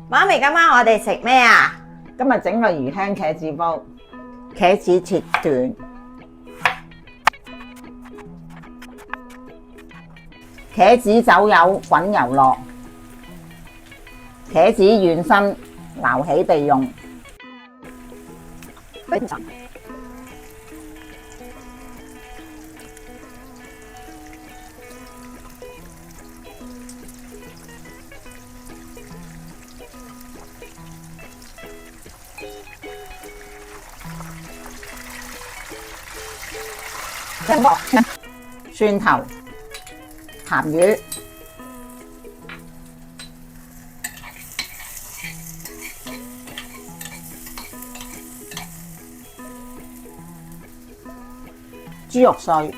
媽咪，今晚我哋食咩啊？今日整個魚香茄子煲，茄子切段，茄子走油滾油落，茄子軟身撈起備用。蒜頭、鹹魚、豬肉碎、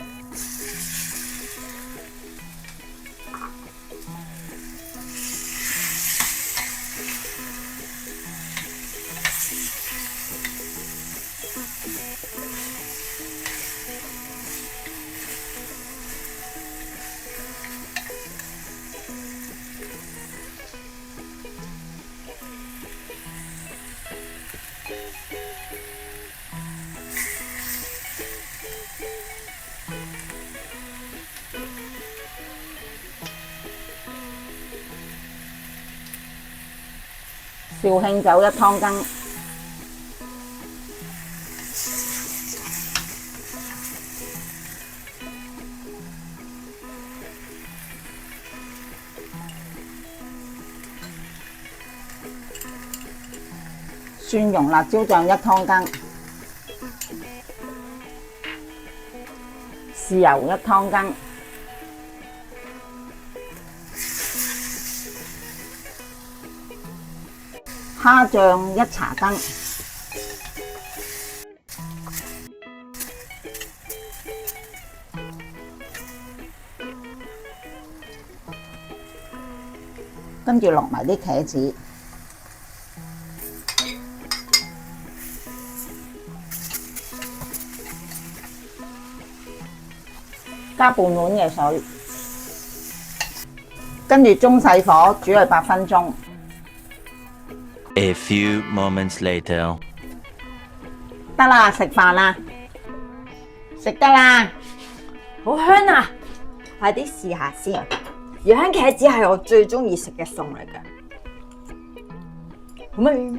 紹興酒1湯羹，蒜蓉辣椒醬1湯羹，豉油1湯羹，蝦醬1茶羹，跟住落埋啲茄子，加半碗嘅水，跟住中細火煮佢8分鐘。A few moments later， 得啦，食飯啦，食得啦，好香啊！快啲試下先。魚香茄子係我最中意食嘅餸嚟㗎。好味，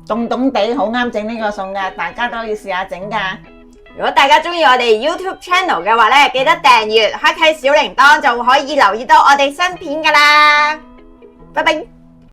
凍凍地好啱整呢個餸㗎，大家都要試下整㗎。如果大家中意我哋 YouTube Channel 嘅話咧，記得訂閱，開啟小鈴鐺就可以留意到我哋新片㗎啦。拜拜。